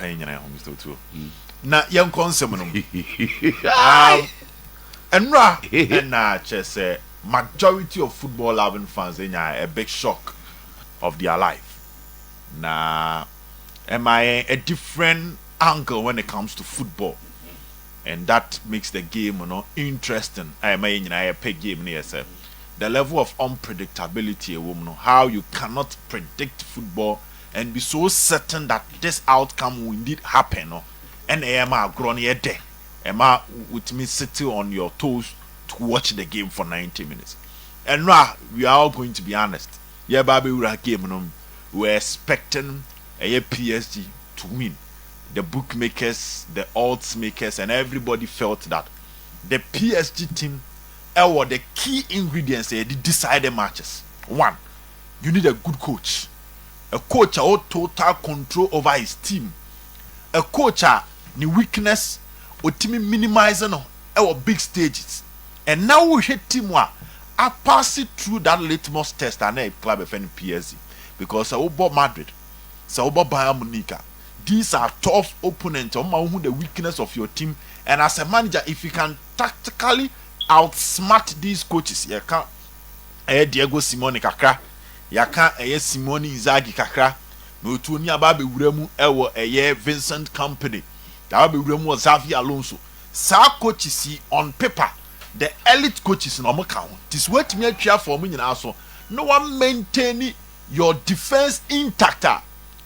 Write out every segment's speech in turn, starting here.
Mr. Two. Na young consumum. And just majority of football loving fans in a big shock of their life. Na am I a different angle when it comes to football? And that makes the game interesting. I mean, I pay game near the level of unpredictability, how you cannot predict football and be so certain that this outcome will indeed happen. And Emma grown here there. Emma with me sitting on your toes to watch the game for 90 minutes. And now we are all going to be honest. Yeah, Baby, we are game. We're expecting a PSG to win. The bookmakers, the odds makers, and everybody felt that the PSG team were the key ingredients they decide the matches. One, you need a good coach. A coach who total control over his team. A coach the weakness or team minimizing our big stages. And now we hit team I pass it through that litmus test and a club of PSG. Because about Madrid, so about Bayern Munich. These are tough opponents on the weakness of your team, and as a manager, if you can tactically outsmart these coaches, you can Diego Simone kakra, you can Simone Inzaghi kakra, no to ni ababe uremu ewo Vincent Company, that will be uremu Xavi Alonso. Sa coaches on paper, the elite coaches in our count. This what me try for me also. No one maintaining your defense intact.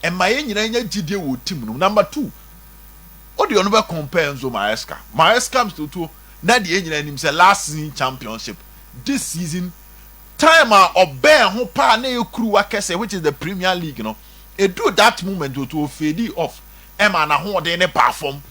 And my GD with team number 2. What do you never compare Enzo Maresca? Maresca to 2. Now the engineer himself last season championship. This season, time of bear who partner crew which is the Premier League, It do that moment to fade off. Emma na who they perform.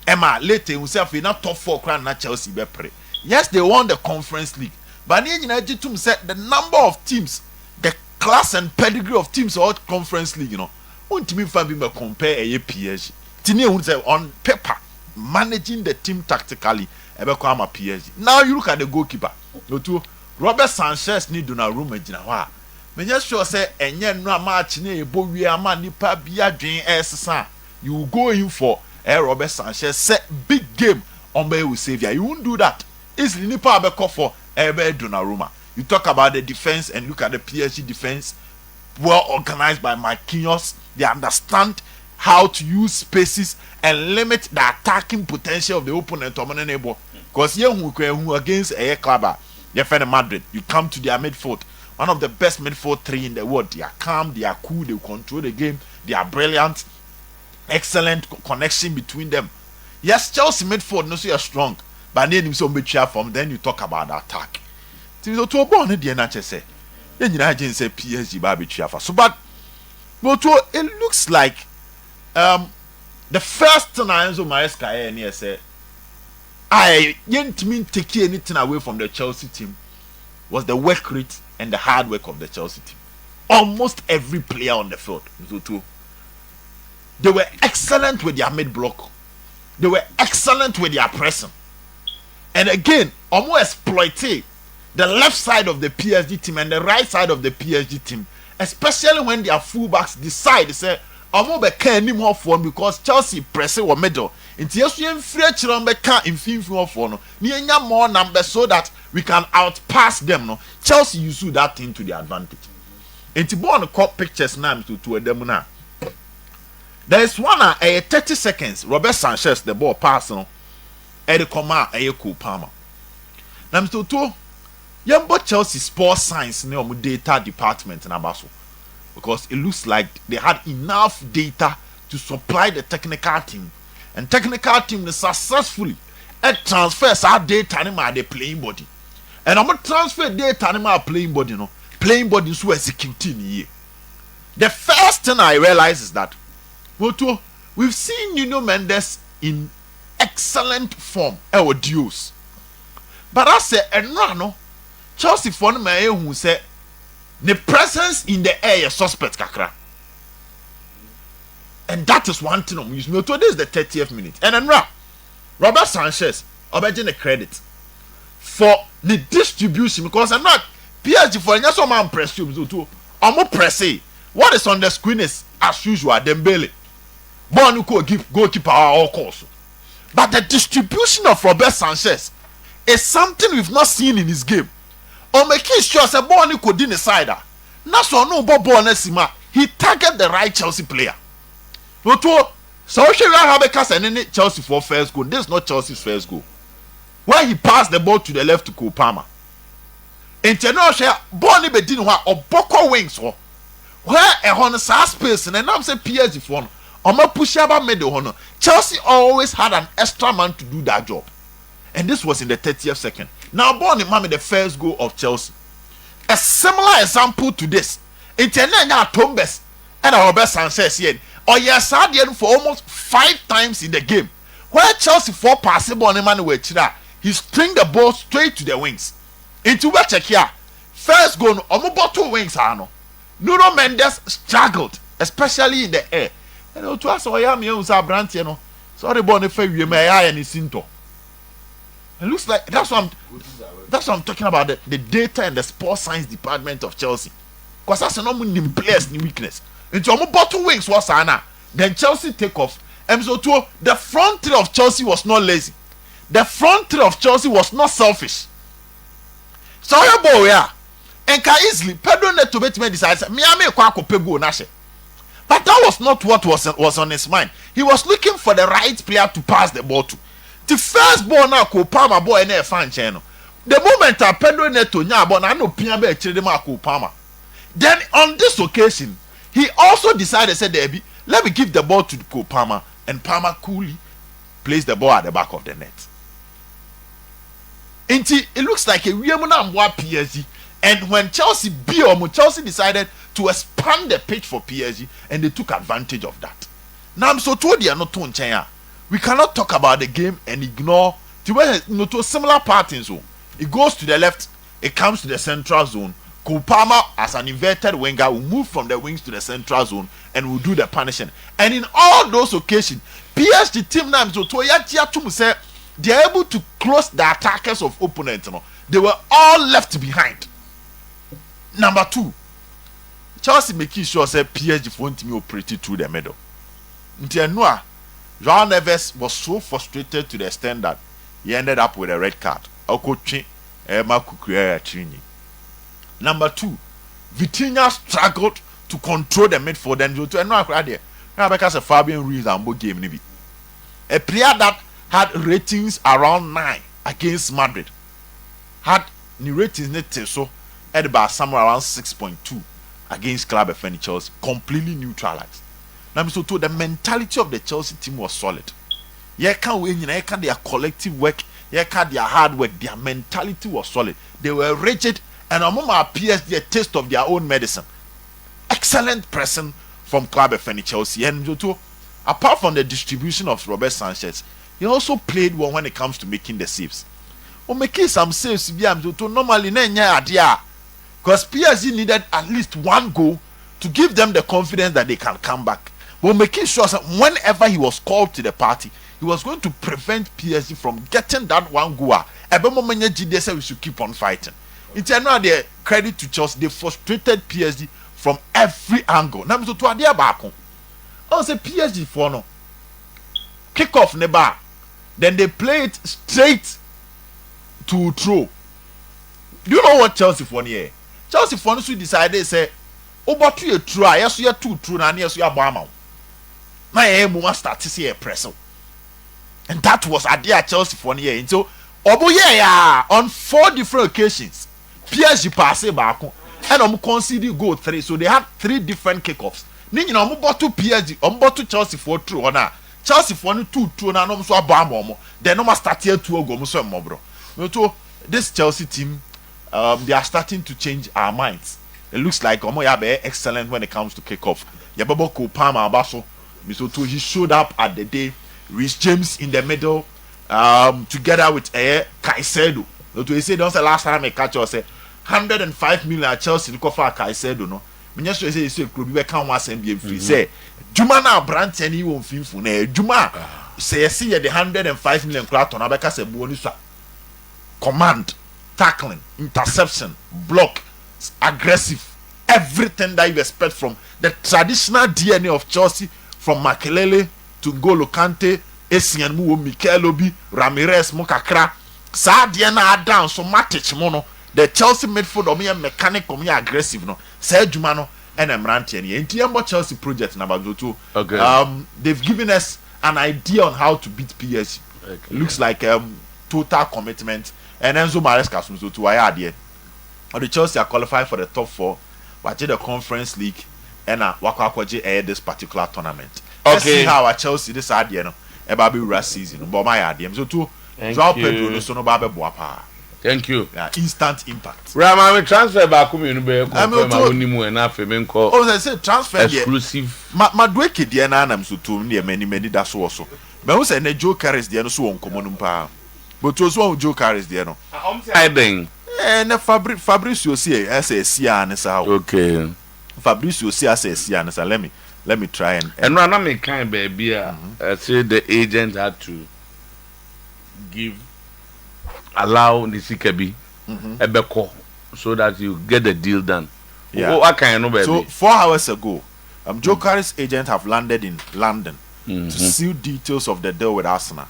Emma later himself in a top 4 crown na Chelsea be pray. Yes, they won the Conference League. But the engineer G2 said the number of teams, the class and pedigree of teams all Conference League, Won't me find me compare a PSG. Tini on paper managing the team tactically. Ebe kwa ama PSG. Now you look at the goalkeeper. No to Robert Sanchez need Donnarumma jina wa. Me just sure say enye no match na ebo wi ama nipa bia dwen esesa. You go in for Robert Sanchez say big game on be will save you. You won't do that. Easily nipa abeko for ebe Donnarumma. You talk about the defense and look at the PSG defense. Well organized by Marquinhos. They understand how to use spaces and limit the attacking potential of the opponent. Because you against a club, you find Madrid, you come to their midfield, one of the best midfield 3 in the world. They are calm, they are cool, they control the game, they are brilliant, excellent connection between them. Yes, Chelsea midfield no so you're strong, but then then you talk about the attack. So to born the NHS say, then you say PSG baby so but it looks like the first thing Enzo Maresca say I didn't mean take anything away from the Chelsea team was the work rate and the hard work of the Chelsea team. Almost every player on the field, they were excellent with their mid block. They were excellent with their pressing. And again, almost exploited the left side of the PSG team and the right side of the PSG team. Especially when their fullbacks decide, say, I'm not any more for because Chelsea press or middle. Into yes, we inflate in film for no. Near more numbers so that we can outpass them. No, Chelsea use that thing to their advantage. Into born court pictures now to them now. There is one 30 seconds. Robert Sanchez the ball pass no. Eddie Coman Cole Palmer. Now to 2. Yambo Chelsea sports science data department in Abaso because it looks like they had enough data to supply the technical team and technical team successfully transfers our data anima the playing body and I'm transfer data anima playing body playing body so executing here. The first thing I realize is that we've seen Nuno Mendes in excellent form duos, but I say no. Chelsea for me who say the presence in the air is suspect kakra. And that is one thing I'm using. Today is the 30th minute. And then Robert Sanchez, I'll the credit for the distribution because I'm not PSG for any so man press you to I'm pressing. What is on the screen is as usual Dembele. ball no give goalkeeper all course. But the distribution of Robert Sanchez is something we've not seen in his game. On making sure say ball no could in the side. Na so no ball na sima. He target the right Chelsea player. Noto so she have a cast and Chelsea for first goal. This is not Chelsea's first goal. Where he passed the ball to the left to Cole Palmer. Internal share ball ni be din ho oboko wings ho. Where a hon space and I'm say PSG for no. Oma push about middle ho no. Chelsea always had an extra man to do that job. And this was in the 30th second. Now ball ni mame the first goal of Chelsea. A similar example to this. Internal nya Tombes and Robert Sanchez here. Or yes, for almost 5 times in the game. Where Chelsea for passable on Emmanuel Chira, he string the ball straight to the wings. Into where check here. First goal, almost 2 wings are no. Nuno Mendes struggled, especially in the air. And to us, I am a brand, you know. Sorry, Boniface, you may I any sinto. It looks like that's what I'm talking about the data and the sports science department of Chelsea. Because that's an omni players ni weakness. Into almost 2 wings was Anna. Then Chelsea take off. And so too, the front three of Chelsea was not lazy. The front three of Chelsea was not selfish. So your boy, yeah, and can easily Pedro Neto decides Miami Kwako Nashe. But that was not what was on his mind. He was looking for the right player to pass the ball to. The first ball now Cole Palmer boy in a fan channel. The moment Pedro Neto nya ball, I know Piabe Chidema Cole Palmer. Then on this occasion, he also decided, said, Debbie, let me give the ball to Cole Palmer, and Palmer coolly placed the ball at the back of the net. It looks like a Wiemuna PSG. And when Chelsea decided to expand the pitch for PSG, and they took advantage of that. Now I'm so told they are not too China. We cannot talk about the game and ignore to similar patterns. It goes to the left, it comes to the central zone. Cole Palmer, as an inverted winger, will move from the wings to the central zone and will do the punishing. And in all those occasions, PSG team names say they are able to close the attackers of opponents. They were all left behind. Number 2, Chelsea making sure that PSG won't be operated through the middle. Until João Neves was so frustrated to the extent that he ended up with a red card. Number 2, Vitinha struggled to control the midfield and because of Fabian Ruiz and game nibi. A player that had ratings around 9 against Madrid had the ratings net so at about somewhere around 6.2 against Club of Chelsea, completely neutralized. Now so the mentality of the Chelsea team was solid. Can't win, can't their collective work, can't their hard work, their mentality was solid. They were rigid. And among our PSG, a taste of their own medicine. Excellent pressing from Club of Chelsea. And apart from the distribution of Robert Sanchez, he also played well when it comes to making the saves. Or making some saves, normally, because PSG needed at least 1 goal to give them the confidence that they can come back. But making sure that whenever he was called to the party, he was going to prevent PSG from getting that 1 goal. They said we should keep on fighting. It's another credit to Chelsea. They frustrated PSG from every angle. Now, so to adia back. I say PSG for no kick off neba. Then they play it straight to throw. Do you know what Chelsea for here? Chelsea for no decided say, "Oh, but you try. Yes, you are 2 through. Na yes, you are bama." Na ye mu start to see a press. And that was adia Chelsea for here. And so, on 4 different occasions. PSG passé back and conceded goal 3, so they had 3 different kickoffs. Ni nyina bottle PSG, bottle Chelsea for true ona. Chelsea for 2 true na no so abam. Then no start here 2 go so mbro. This Chelsea team they are starting to change our minds. It looks like be excellent when it comes to kickoff. Yababo Cole Palmer abaso. He showed up at the day. Reece James in the middle together with Caicedo. He said don't say last time I catch you say 105 million at Chelsea to cover Caicedo no. Me just say could be can one NBA free say Juma na branch any won finfu na Juma say see the 105 million crowd on abeka say bonus command, tackling, interception, block, aggressive, everything that you expect from the traditional DNA of Chelsea from Makelele to N'Golo Kante, Essien mu Mikel Obi, Ramirez mu kakra. Sa de na down so Matic mo no. The Chelsea midfield omo mechanic omo aggressive no. Sa adwuma no and Emrante ne. Enti embo Chelsea project number 2. Okay. They've given us an idea on how to beat PSG. Okay. Looks like total commitment. And Enzo Maresca so to why are or the Chelsea are qualified for the top 4, watch the Conference League, and wakwaje this particular tournament. Okay. Let's see how Chelsea this idea no ebabi rush season. But my idea so too. Joao Pedro no so no babe boapa. Thank you. Yeah, instant impact. Rama me transfer back me no be confirm awonimu na afi me nko. Oh, they say transfer exclusive. Ma do ekede na anam so to ne many da so so. Me who say na Joe Carres de no so won komo no pa. But to so Joe Carres de no. I think na Fabricio see say an sa. Okay. Fabricio see say an sa. Let me try and no me kind baby say the agent had to allow the Sikabi ebeko so that you get the deal done. Yeah. What kind of baby? So 4 hours ago, Joe Carres' agent have landed in London to seal details of the deal with Arsenal.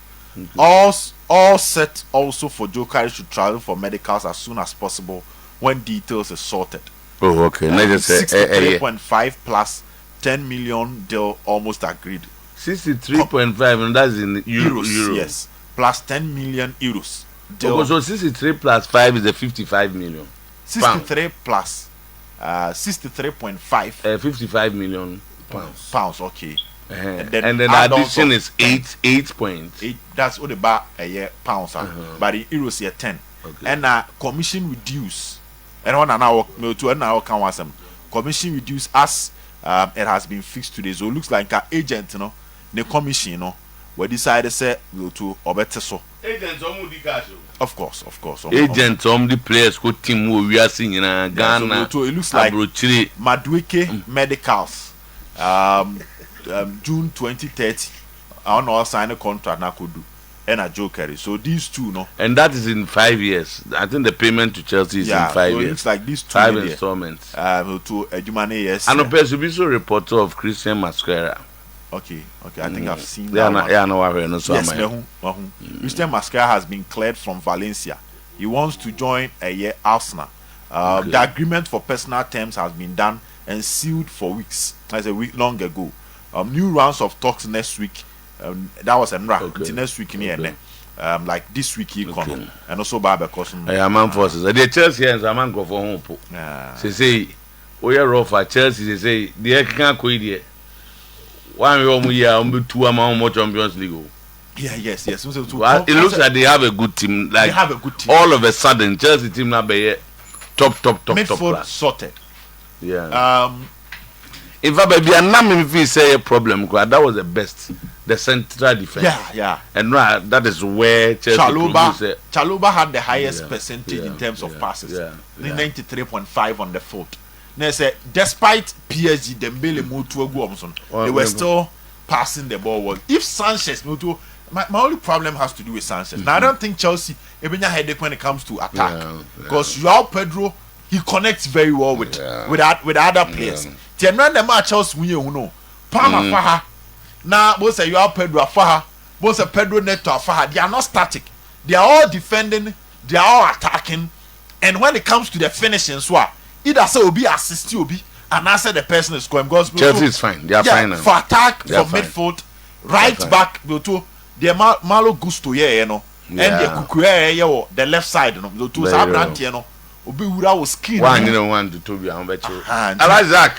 All set also for Joe Carres to travel for medicals as soon as possible when details are sorted. Oh, okay. 63.5 plus 10 million deal almost agreed. 63.5 and that's in euros. Yes, plus 10 million euros. Okay, so 63 plus 5 is a 55 million. 63 plus 63.5. 55 million pounds. Pounds, okay. And then the addition is 8 points. 8. That's what about a year pounds. But in euros here 10. Okay. And commission reduce. And one now can want some commission reduce as it has been fixed today. So it looks like an agent, you know, the commission, you know, we decided say go to or better so. Agents of course. Agents the players who team we are seeing in Ghana. So it looks like Madueke Medicals. June 2030. I don't know sign a contract now could do. And a Joe Carey. So these two, no. And that is in 5 years. I think the payment to Chelsea is in 5 years. It looks like these two 5 installments. To Ejumane, yes. And a so reporter of Christian Mascara. Okay. I think I've seen that. Yes, Christian Mascara has been cleared from Valencia. He wants to join Arsenal. The agreement for personal terms has been done and sealed for weeks. That's a week long ago. New rounds of talks next week. That was until next week in here. Like this week he come and also Baba Cousin. Man forces. The Chelsea and Zaman go for home. Say we are rough at Chelsea. They say the can't quit here. 1 year, 2 more Champions League. Yes. It looks like they have a good team. Like they have a good team. All of a sudden, Chelsea team now be top midfield sorted. Yeah. In fact, baby, I'm not me say a problem because that was the best, the central defense. Yeah. And that is where Chelsea Chaluba had the highest percentage in terms of passes. 93.5 on the foot. Now say despite PSG Dembele Mutu they were still passing the ball well. If Sanchez Mutu, my only problem has to do with Sanchez. Now I don't think Chelsea even headache when it comes to attack because Joao Pedro he connects very well with other players. Tienran the match Chelsea you know. Palma Faha. Now both say Joao Pedro Faha, both say Pedro Neto Faha. They are not static. They are all defending. They are all attacking. And when it comes to the finishing, either say Obi assist you Obi and answer the person is scoring because Chelsea is fine. They are fine now. For attack, for midfield, right back, they Malo Gusto and the Kukuya the left side, the two Obi Wura was keen. One to be on bet you. Isaac.